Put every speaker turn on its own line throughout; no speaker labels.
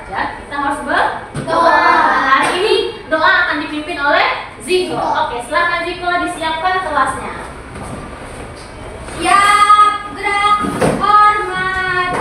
belajar, kita harus berdoa. Hari ini doa akan dipimpin oleh Ziko. Oke, silakan Ziko, disiapkan kelasnya.
Siap, gerak, hormat.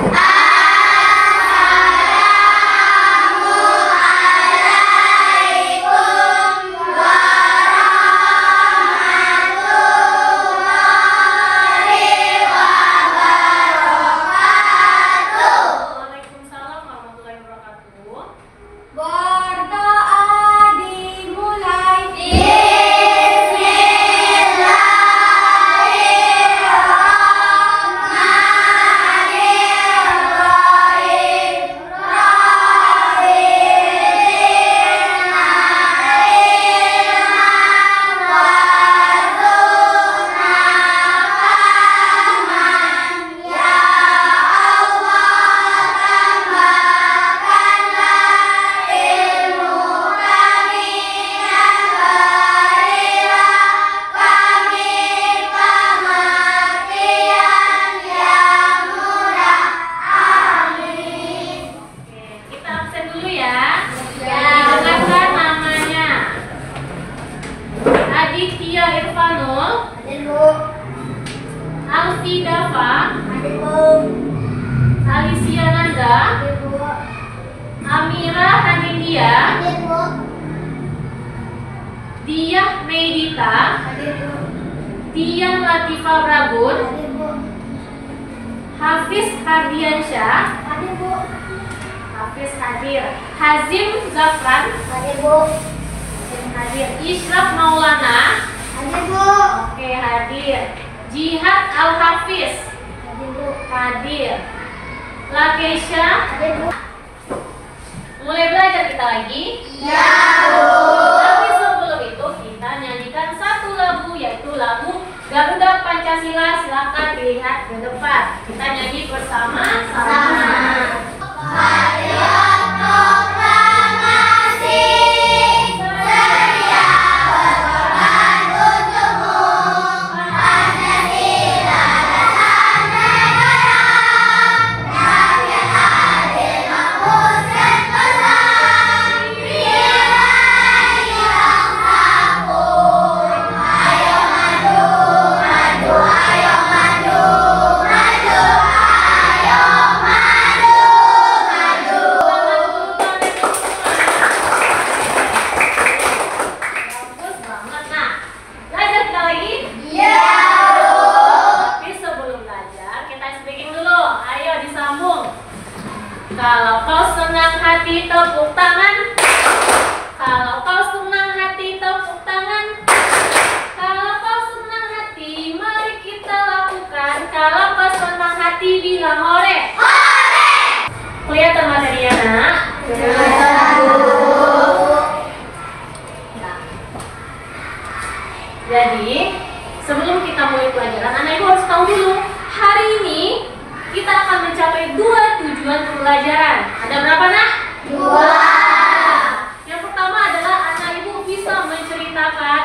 Diah Medita, Dian Latifa Bragun, Hafiz Hardiansyah, Hafiz hadir, Hazim Zafran, hadir, Ishraf Maulana, oke hadir, Jihad Al Hafiz, hadir, Lakesha, mulai belajar kita lagi.
Ya.
Tapi sebelum itu kita nyanyikan satu lagu, yaitu lagu Garuda Pancasila. Silakan dilihat ke depan. Kita nyanyi bersama-sama. Kalau kau senang hati tepuk tangan. Kalau kau senang hati tepuk tangan. Kalau kau senang hati mari kita lakukan. Kalau kau senang hati bilang hore. Hore. Kelihatan materinya nak? Jadi sebelum kita mulai pelajaran, anak ibu harus tahu dulu hari ini kita akan mencapai 2 tujuan pembelajaran. Ada berapa nak? 2. Yang pertama adalah anak ibu bisa menceritakan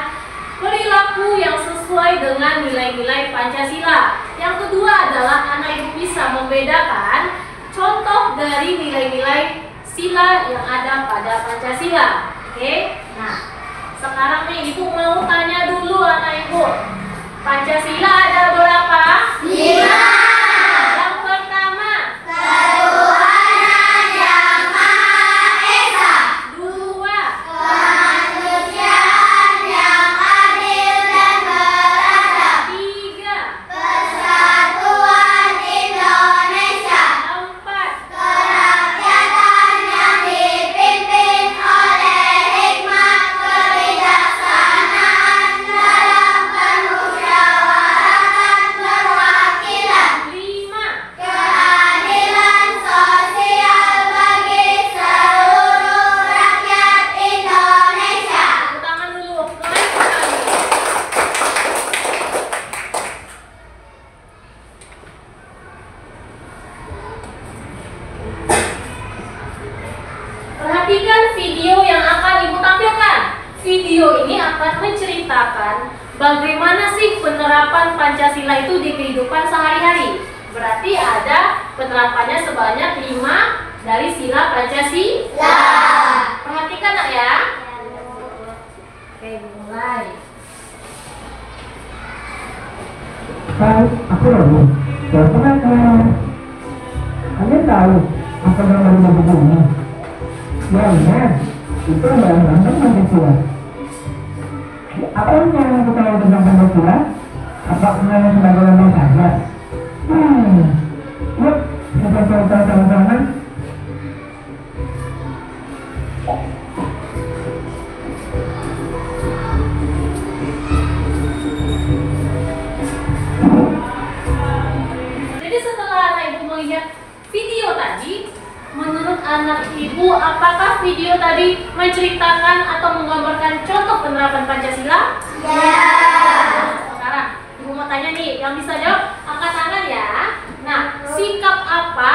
perilaku yang sesuai dengan nilai-nilai Pancasila. Yang kedua adalah anak ibu bisa membedakan contoh dari nilai-nilai sila yang ada pada Pancasila. Oke? Nah, sekarang nih ibu mau tanya dulu anak ibu. Pancasila ada berapa? 5. Perhatikan video yang akan ibu tampilkan. Video ini akan menceritakan bagaimana sih penerapan Pancasila itu di kehidupan sehari-hari. Berarti ada penerapannya sebanyak 5 dari sila Pancasila. Perhatikan nak ya. Oke, mulai.
Hai, aku Robi. Perkenalkan. Kalian tahu apa nama buku ini? Ya benar, itu adalah tentang Pancasila. Apa yang aku tahu tentang Pancasila? Apa hanya sebagai lambang saja? Yuk, kita coba sama-sama.
Jadi setelah anak ibu melihat video tadi, menurut anak ibu apakah video tadi menceritakan atau menggambarkan contoh penerapan Pancasila? Ya. Sekarang ibu mau tanya nih, yang bisa jawab angkat tangan ya. Nah, sikap apa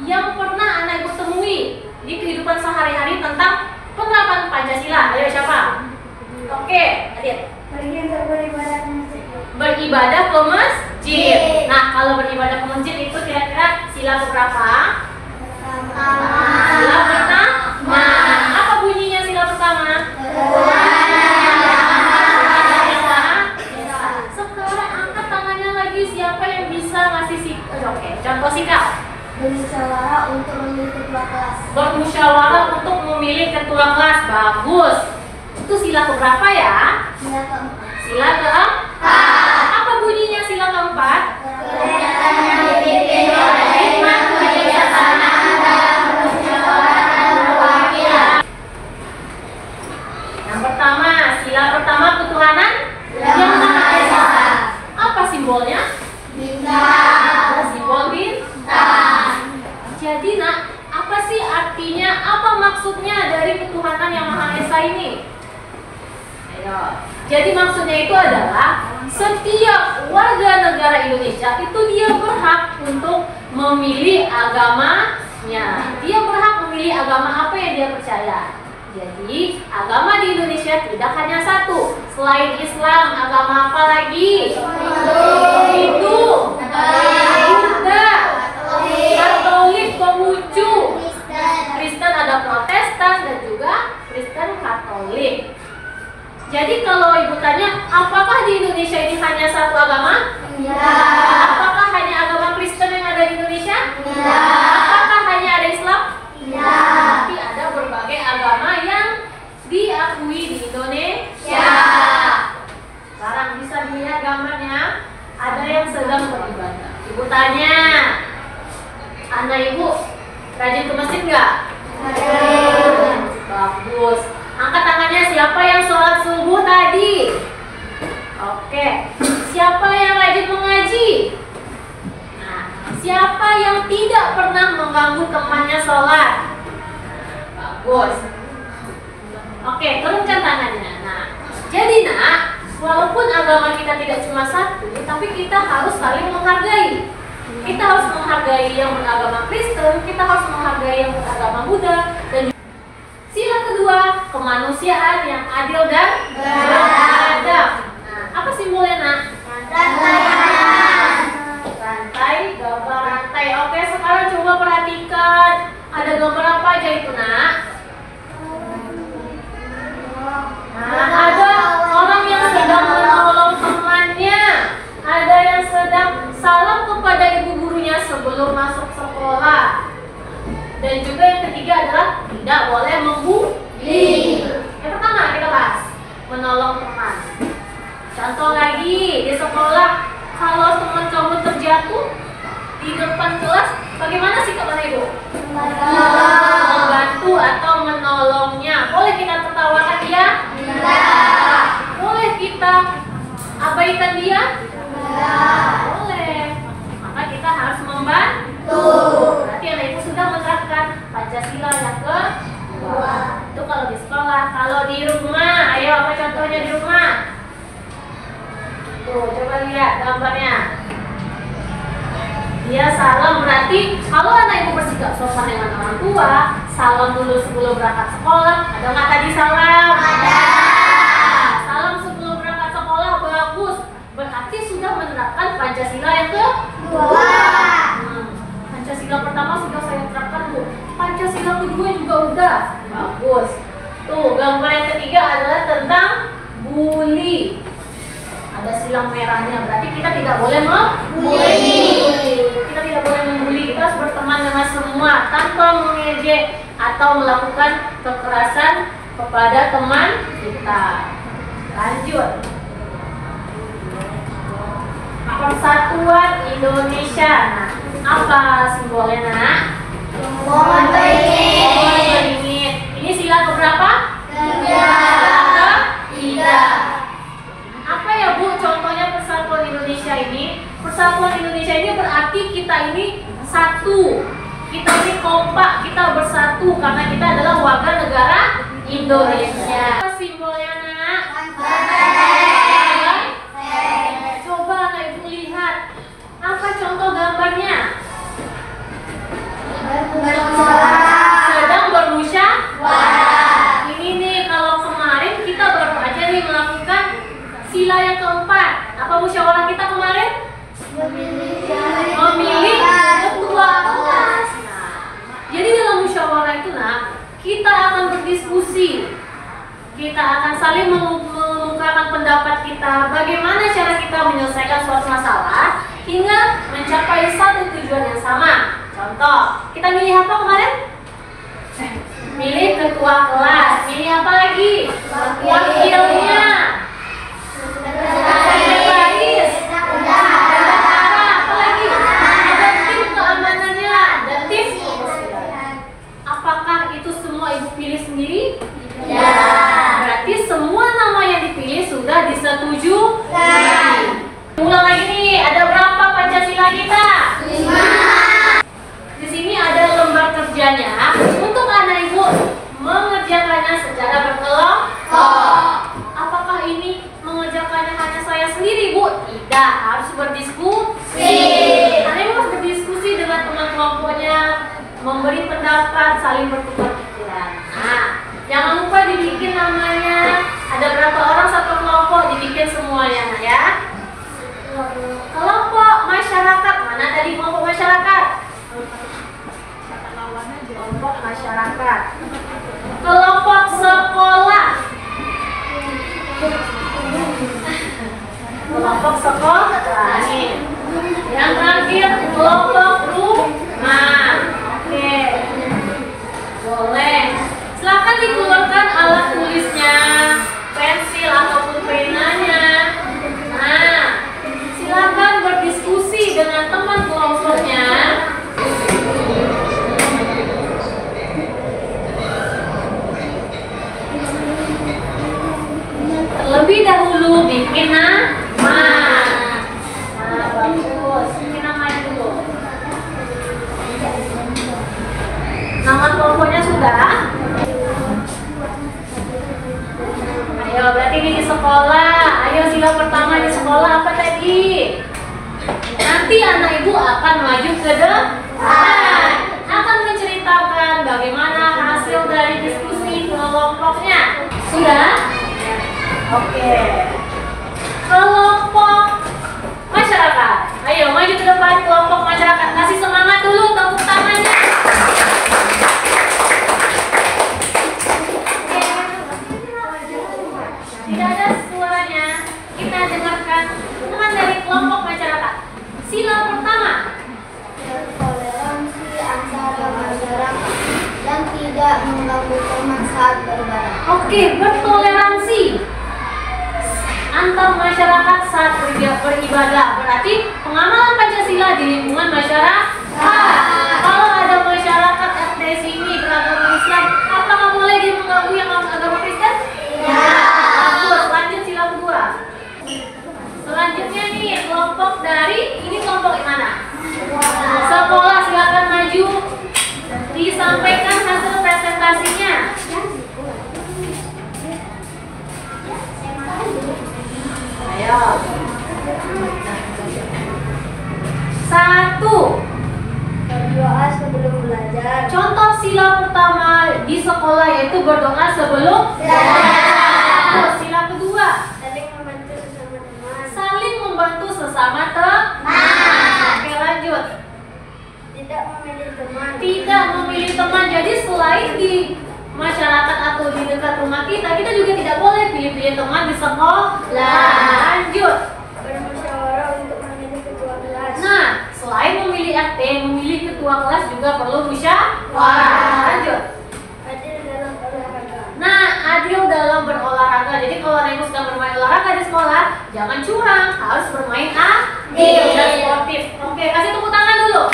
yang pernah anak ibu temui di kehidupan sehari-hari tentang penerapan Pancasila? Ayo siapa? Oke, Adit.
Pergi untuk beribadah ke masjid.
Beribadah ke masjid. Nah, kalau beribadah ke masjid itu kira-kira sila keberapa? Sila pertama. Apa bunyinya sila pertama? Sekarang angkat tangannya lagi, siapa yang bisa ngasih Oke, contoh sikap.
Bermusyawarah untuk memilih ketua kelas.
Bermusyawarah untuk memilih ketua kelas. Bagus. Itu sila keberapa ya?
Sila keempat.
Sila keempat. Apa bunyinya sila keempat? Yang pertama, sila pertama ketuhanan yang Maha Esa. Apa simbolnya? Bintang. Simbol bintang. Jadi nak, apa sih artinya? Apa maksudnya dari ketuhanan yang Maha Esa ini? Ayo. Jadi maksudnya itu adalah setiap warga negara Indonesia itu dia berhak untuk memilih agamanya. Dia berhak memilih agama apa yang dia percaya. Jadi agama di Indonesia tidak hanya satu. Selain Islam, agama apa lagi? Hindu, Buddha, Katolik, Konghucu, Kristen, ada Protestan dan juga Kristen Katolik. Jadi kalau ibu tanya, apakah di Indonesia ini hanya satu agama?
Ya.
Apakah hanya agama Kristen yang ada di Indonesia?
Ya.
Apakah hanya ada Islam?
Ya.
Tapi ada berbagai agama yang diakui di Indonesia. Sekarang bisa dilihat gambarnya, ada yang sedang beribadah. Ibu tanya, anak ibu rajin ke masjid nggak? Bagus. Angkat tangannya siapa yang sholat subuh tadi? Oke. Siapa yang rajin mengaji? Nah, siapa yang tidak pernah mengganggu temannya sholat? Bagus. Oke, turunkan tangannya. Nah, jadi nak, walaupun agama kita tidak cuma satu, tapi kita harus saling menghargai. Kita harus menghargai yang beragama Kristen, kita harus menghargai yang beragama Buddha, dan sila kedua, kemanusiaan yang adil dan beradab. Nah, apa simbolnya nak? Rantai, gambar rantai. Oke, sekarang coba perhatikan. Ada gambar apa aja itu nak? Nah, ada orang yang sedang menolong temannya. Ada yang sedang salam kepada ibu gurunya sebelum masuk sekolah. Dan juga yang ketiga adalah tidak boleh membuli. Yang pertama kita bahas menolong teman. Contoh lagi di sekolah, kalau teman kamu terjatuh di depan kelas, bagaimana sikap anak ibu? Membantu atau menolongnya. Boleh kita tertawakan dia? Tidak. Boleh kita abaikan dia? Tidak. Boleh. Maka kita harus membantu. Berarti anak ibu sudah menerapkan Pancasila yang kedua. Itu kalau di sekolah. Kalau di rumah, ayo apa contohnya di rumah? Tuh, coba lihat gambarnya. Dia salam, berarti kalau anak ibu bersikap sopan dengan orang tua, salam dulu sebelum berangkat sekolah. Ada nggak tadi salam? Ada. Salam sebelum berangkat sekolah, bagus. Berarti sudah menerapkan Pancasila yang kedua. Pancasila pertama sudah saya terapkan, Bu. udah? Bagus. Tuh, gambar yang ketiga adalah tentang bully. Ada silang merahnya, berarti kita tidak boleh membuli. Kita tidak boleh membuli. Kita harus berteman dengan semua tanpa mengejek atau melakukan kekerasan kepada teman kita. Lanjut. Persatuan Indonesia. Nah, apa simbolnya, Nak?
Pohon beringin.
Pohon beringin. Ini sila keberapa? Tiga. Apa ya, Bu, contohnya Persatuan Indonesia ini? Persatuan Indonesia ini berarti kita ini satu. Kita ini kompak, kita bersatu karena kita adalah warga negara Indonesia. Apa simbolnya, Nak? Coba Anak Ibu lihat. Apa contoh gambarnya? Sedang bermusyawarah. Ini nih, kalau kemarin kita baru aja nih melakukan sila yang keempat. Apa musyawarah kita kemarin? Memilih ketua kelas. Jadi dalam musyawarah itu, Nak, kita akan berdiskusi. Kita akan saling mengungkapkan pendapat kita, bagaimana cara kita menyelesaikan suatu masalah hingga mencapai satu tujuan yang sama. Contoh, kita milih apa kemarin? Milih ketua kelas. Milih apa lagi? Wakilnya. Sekretaris. Bendahara. Apa lagi? Ada tim keamanannya. Dan tim. Apakah itu semua Ibu pilih sendiri? Ya. Berarti semua nama yang dipilih sudah disetujui. Ulang lagi nih, ada berapa Pancasila kita? 5. Di sini ada lembar kerjanya untuk anak ibu mengerjakannya secara berkelompok. Apakah ini mengerjakannya hanya saya sendiri, Bu? Tidak, harus berdiskusi. Anak ibu harus berdiskusi dengan teman kelompoknya, memberi pendapat, saling bertukar pikiran. Nah, jangan lupa dibikin namanya. Ada berapa orang satu kelompok, dibikin semuanya, nah ya. Kelompok masyarakat, mana tadi kelompok masyarakat? Kelompok masyarakat. Kelompok sekolah. Kelompok sekolah. Yang terakhir kelompok rumah. Oke. Boleh. Silakan dikeluarkan alat tulisnya, pensil ataupun penanya. Nah, silakan berdiskusi dengan teman kelompoknya. Terlebih dahulu bikin nama. Nah, bagus. Bikin namanya dulu. Nama kelompoknya sudah? Ayo, berarti ini di sekolah. Ayo, sila pertama di sekolah apa tadi? Nanti anak ibu akan maju ke depan, akan menceritakan bagaimana hasil dari diskusi kelompoknya. Sudah? Oke. Kelompok masyarakat. Ayo, maju ke depan kelompok masyarakat. Kasih semangat dulu, tepuk tangannya. Tidak ada suaranya. Kita dengarkan teman dari kelompok masyarakat. Sila pertama.
Toleransi antara masyarakat dan tidak mengganggu teman saat beribadah.
Oke, bertoleransi antar masyarakat saat beribadah. Berarti pengamalan Pancasila di lingkungan masyarakat. Kalau ada masyarakat RT sini beragama Islam, apakah boleh dia mengganggu yang agama Kristen? Ya. Bagus, lanjut sila kedua. Selanjutnya nih, kelompok dari, ini kelompok mana? Sekolah, silakan maju. Disampaikan hasil presentasinya. Ayo. 1.
Berdoa sebelum belajar.
Contoh sila pertama di sekolah yaitu berdoa sebelum belajar. Sila kedua.
Saling membantu sesama teman.
Saling membantu sesama teman. Oke, lanjut.
Tidak memilih teman.
Tidak memilih teman. Jadi setelah selain di masyarakat atau di dekat rumah kita juga tidak boleh pilih-pilih teman di sekolah. Lanjut.
Bermusyawarah untuk memilih ketua kelas.
Nah, selain memilih RT, memilih ketua kelas juga perlu musyawarah. Lanjut.
Adil dalam olahraga.
Nah, adil dalam berolahraga. Jadi kalau Ibu sedang bermain olahraga di sekolah, jangan curang, harus bermain adil dan sportif. Oke, kasih tepuk tangan dulu.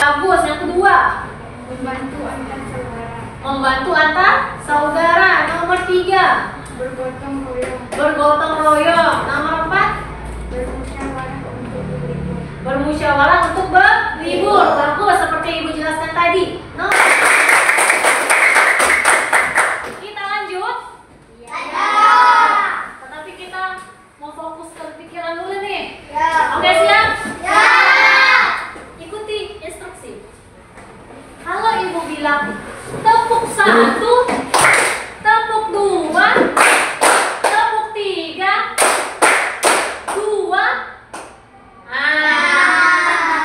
Bagus. Yang kedua,
Membantu antar saudara.
membantu antar saudara. Nomor 3,
Bergotong royong.
bergotong royong. Nomor 4,
Bermusyawarah untuk berlibur.
bermusyawarah untuk berlibur. Bagus, seperti Ibu jelaskan tadi. Nomor, kita lanjut. Tetapi kita mau fokus ke pikiran dulu nih. Oke, siap? Ikuti instruksi. Kalau Ibu bilang tepuk 1, tepuk 2, tepuk 3, 2.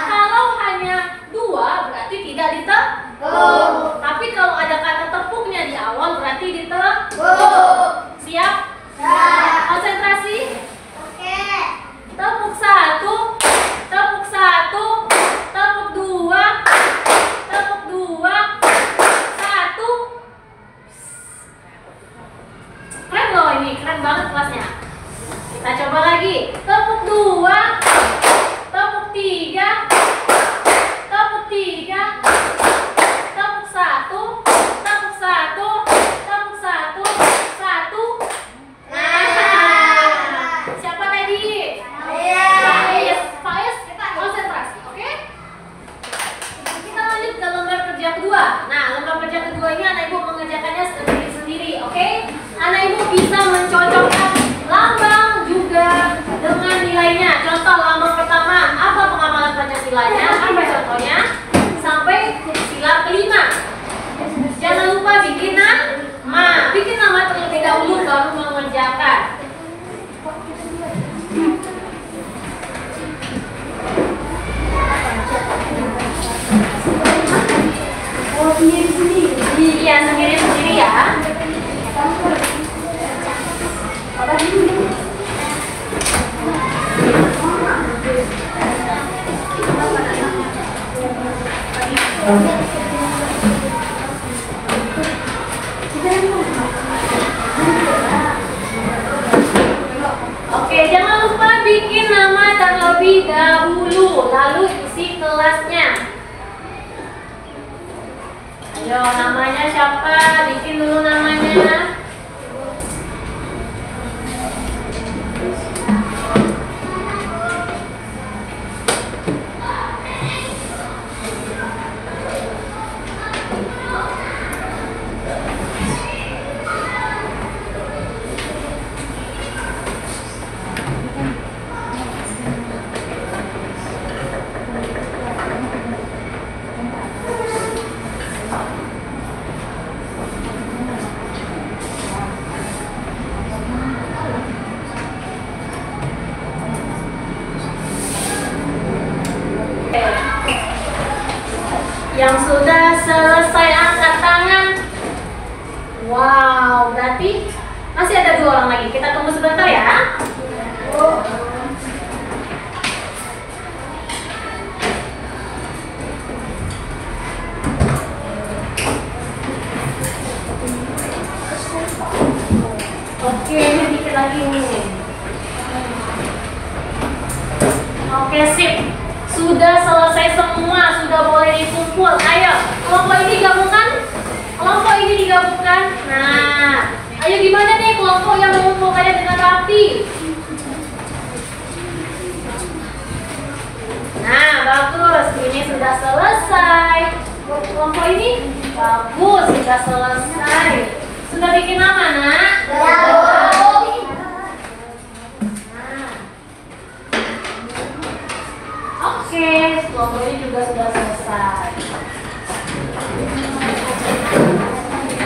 Kalau hanya 2 berarti tidak ditepuk. Tapi kalau ada kata tepuknya di awal berarti ditepuk. Siap? Konsentrasi. Tepuk 1, tepuk 1, tepuk 2, tepuk 2, 1. Keren loh ini, keren banget kelasnya. Kita coba lagi. Tepuk 2, tepuk 3, tepuk 3, tepuk 1, tepuk 1, tepuk 1, 1. Siapa tadi? Faiz, konsentrasi, oke? Kita lanjut ke lembar kerja kedua. Nah, lembar kerja kedua ini anak ibu mengerjakannya sendiri-sendiri, oke? Anak ibu bisa mencocokkan lambang juga dengan nilainya. Contoh lambang pertama, apa pengamalan Pancasilanya? Apa contohnya? Sampai sila kelima. Jangan lupa bikin nama. Bikin nama terlebih dahulu baru mengerjakan. Iya, sendiri-sendiri ya. Oke, jangan lupa bikin nama terlebih dahulu, lalu isi kelasnya. Ayo, namanya siapa? Bikin dulu namanya. Yang sudah selesai angkat tangan. Wow, berarti masih ada 2 orang lagi. Kita tunggu sebentar ya. Oke, ini dikit lagi nih. Oke, sip. Sudah selesai semua, sudah boleh dikumpul. Ayo, kelompok ini gabungkan. Kelompok ini digabungkan. Nah, ayo gimana nih kelompok yang mengumpulkannya dengan rapi? Nah, bagus. Ini sudah selesai. Kelompok ini bagus, sudah selesai. Sudah bikin nama, Nak? Oke, kelompok ini juga sudah selesai.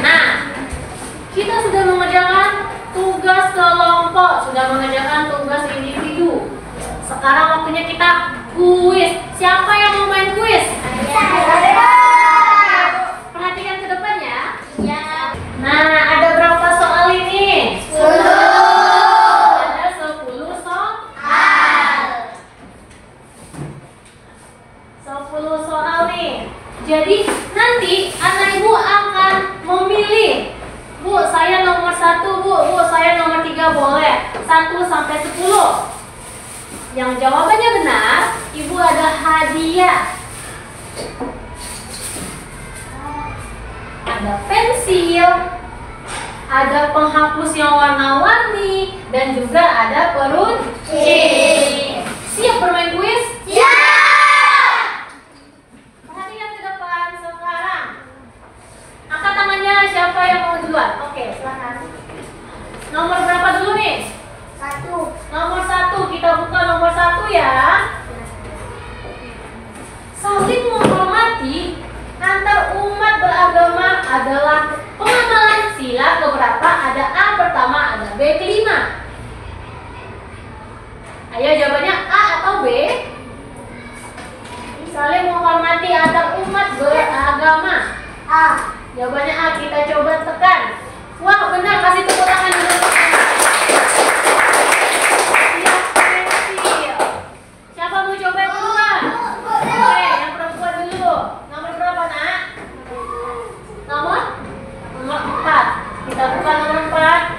Nah, kita sudah mengerjakan tugas kelompok, sudah mengerjakan tugas individu. Sekarang waktunya kita kuis. Siapa yang mau main kuis? Perhatikan ke depan jawabannya benar, Ibu ada hadiah. Ada pensil, ada penghapus yang warna-warni, dan juga ada peruncing. Siap bermain kuis?
Siap!
Perhatikan ke depan sekarang. Angkat tangannya siapa yang mau duluan? Oke, silakan. Nomor berapa dulu nih?
1.
Nomor 1, kita buka nomor 1 ya. Saling menghormati antar umat beragama adalah pengamalan sila keberapa? Ada A pertama, ada B kelima. Ayo jawabannya A atau B? Saling menghormati antar umat beragama.
A.
Jawabannya A, kita coba tekan. Wah benar, kasih tepuk tangan dulu. Siap pensil. Siapa mau coba yang kedua? Oke, yang perempuan dulu. Nomor berapa nak? Nomor 4. Kita buka nomor 4.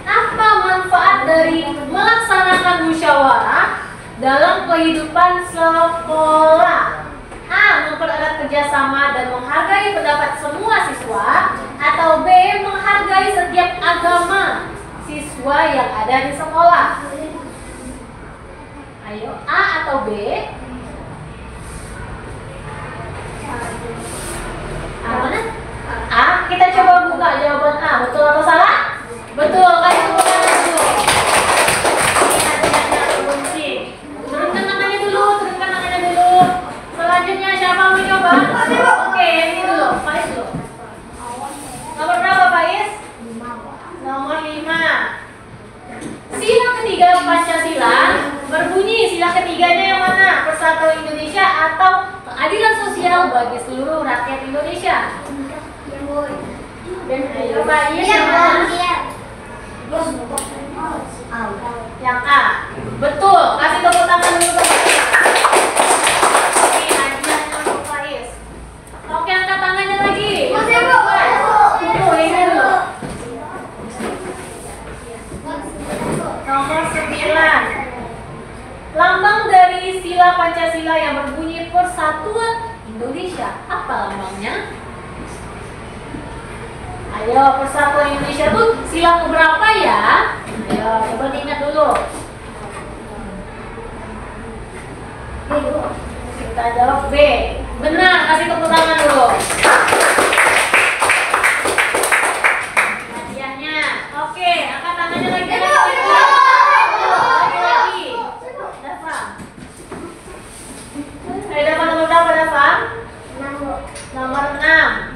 Apa manfaat dari melaksanakan musyawarah dalam kehidupan sekolah? A. Mempererat kerjasama dan menghargai pendapat semua siswa. Atau B. Menghargai setiap agama siswa yang ada di sekolah. Ayo, A atau B? A mana? A. Kita coba buka jawaban A. Betul atau salah? Betul, kasih tepuk tangan dulu. Ini hadiahnya kunci. Turunkan tangannya dulu, turunkan tangannya dulu. Selanjutnya siapa mau coba? Oke, ini dulu, Faiz dulu. Nomor berapa Faiz? Nomor 5. Sila ketiga Pancasila berbunyi, sila ketiganya yang mana? Persatuan Indonesia atau keadilan sosial bagi seluruh rakyat Indonesia? Dan ayo Faiz yang mana? Yang A. Betul, kasih tepuk tangan dulu. Ini hadiahnya untuk Faiz. Oke, angkat tangannya lagi. Tunggu, ini dulu. Nomor 9. Lambang dari sila Pancasila yang berbunyi Persatuan Indonesia. Apa lambangnya? Ayo, Persatuan Indonesia tuh sila keberapa ya? Ayo, coba diingat dulu. Kita jawab B. Benar, kasih tepuk tangan dulu. Hadiahnya. Oke, angkat tangannya lagi. Lagi. Dafa. Ayo, dapat nomor berapa, Dafa? Nomor 6.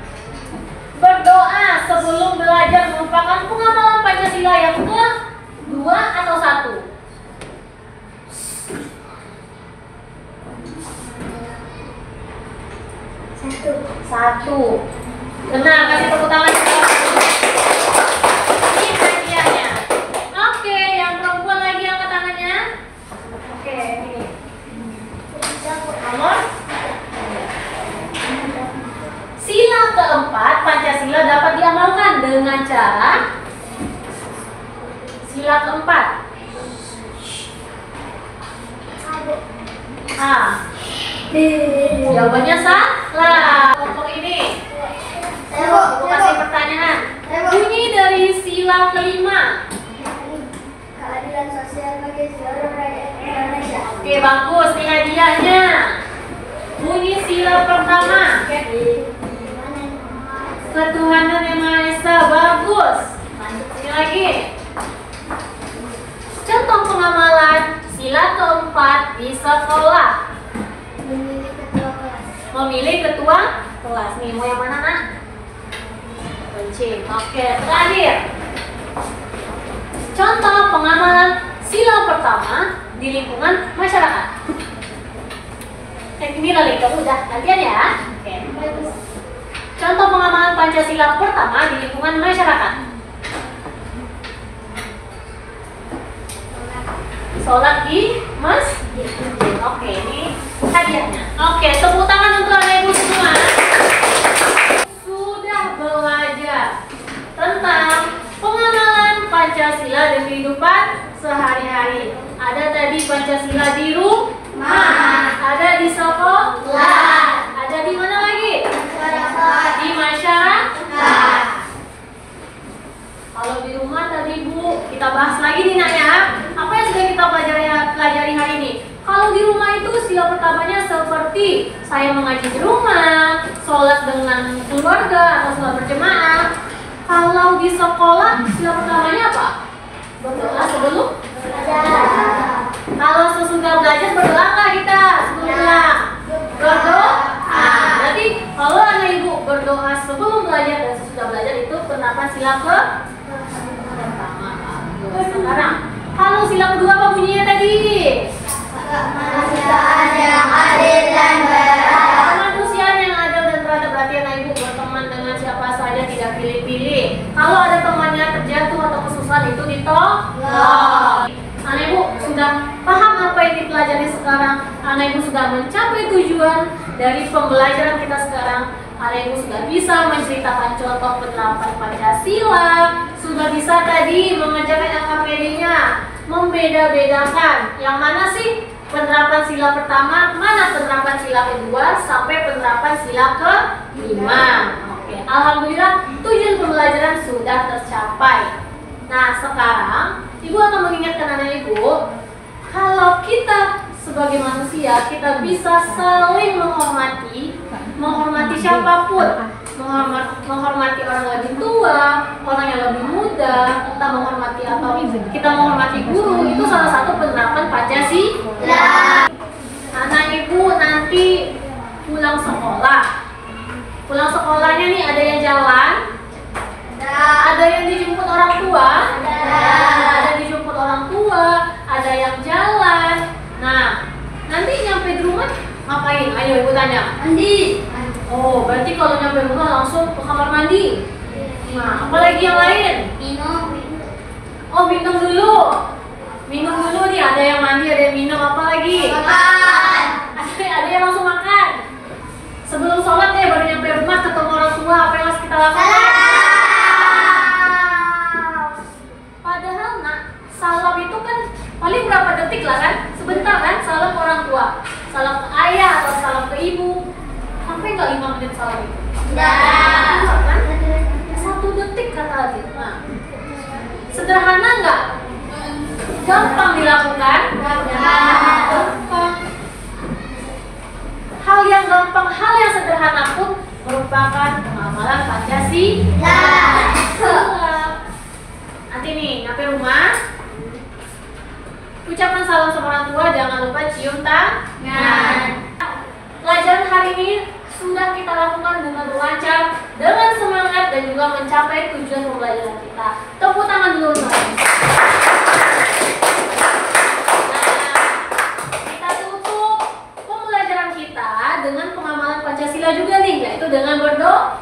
Berdoa sebelum belajar merupakan pengamalan Pancasila yang ke-2 atau 1? 1. Benar, kasih tepuk tangan. Ini hadiahnya. Oke, yang perempuan lagi angkat tangannya. Oke, ini. Nomor. Sila keempat Pancasila dapat diamalkan dengan cara. Sila keempat. A. Jawabannya salah. Kelompok ini. Aku kasih pertanyaan. Bunyi dari sila kelima.
Keadilan sosial bagi seluruh rakyat Indonesia.
Oke, bagus. Ini hadiahnya. Bunyi sila pertama. Ketuhanan Yang Maha Esa. Bagus. Lanjut sini lagi. Contoh pengamalan sila keempat di sekolah. Memilih ketua kelas. Nih, mau yang mana nak? Kunci. Oke, terakhir. Contoh pengamalan sila pertama di lingkungan masyarakat. Ini lagi kamu udah latihan ya. Oke. Contoh pengamalan Pancasila pertama di lingkungan masyarakat. Sholat di masjid. Oke, ini hadiahnya. Oke, tepuk tangan untuk anak ibu semua. Sudah belajar tentang pengamalan Pancasila dan kehidupan sehari-hari. Ada utamanya seperti saya mengaji di rumah, sholat dengan keluarga atau sholat berjemaah. Kalau di sekolah, sila pertamanya apa? Berdoa sebelum belajar. Kalau sesudah belajar berdoa nggak kita sebelum pulang? Berdoa. Berarti kalau anak ibu berdoa sebelum belajar dan sesudah belajar itu penerapan sila pertama. Sekarang, kalau sila kedua apa bunyinya tadi?
Kemanusiaan yang adil dan beradab.
Kemanusiaan yang adil dan beradab berarti anak ibu berteman dengan siapa saja, tidak pilih-pilih. Kalau ada temannya terjatuh atau kesusahan itu ditolong. Anak ibu sudah paham apa yang dipelajari sekarang. Anak ibu sudah mencapai tujuan dari pembelajaran kita sekarang. Anak ibu sudah bisa menceritakan contoh penerapan Pancasila, sudah bisa tadi mengerjakan LKPD-nya, membeda-bedakan yang mana sih penerapan sila pertama, mana penerapan sila kedua, sampai penerapan sila kelima. Oke, alhamdulillah tujuan pembelajaran sudah tercapai. Nah, sekarang ibu akan mengingatkan anak ibu, kalau kita sebagai manusia kita bisa saling menghormati siapapun, menghormati orang yang lebih tua, orang yang lebih muda, entah menghormati atau kita menghormati guru, itu salah satu penerapan Pancasila. Anak ibu nanti pulang sekolah. Pulang sekolahnya nih ada yang jalan, ada yang dijemput orang tua, ada yang dijemput orang tua, ada yang jalan. Nah, nanti nyampe di rumah ngapain? Ayo ibu tanya.
Mandi.
Oh, berarti kalau nyampe rumah langsung ke kamar mandi. Nah, apalagi yang lain?
Minum.
Oh, minum dulu. Minum dulu nih, ada yang mandi, ada yang minum, apa lagi?
Makan.
Ada yang langsung makan. Sebelum sholat ya baru nyampe rumah ketemu orang tua, apa yang harus kita lakukan? Padahal nak, salam itu kan paling berapa detik lah kan? Sebentar kan salam ke orang tua. Salam ke ayah atau salam ke ibu. Sampai nggak 5 menit salam itu?
Enggak.
Kan? 1 detik kata Adit. Nah, sederhana nggak? Gampang dilakukan? Gampang. Hal yang gampang, hal yang sederhana pun merupakan pengamalan Pancasila. Nanti nih, nyampe rumah, ucapan salam sama orang tua, jangan lupa cium tangan. Pelajaran hari ini sudah kita lakukan dengan lancar, dengan semangat, dan juga mencapai tujuan pembelajaran kita. Tepuk tangan dulu teman. Kita tutup pembelajaran kita dengan pengamalan Pancasila juga nih, yaitu dengan berdoa.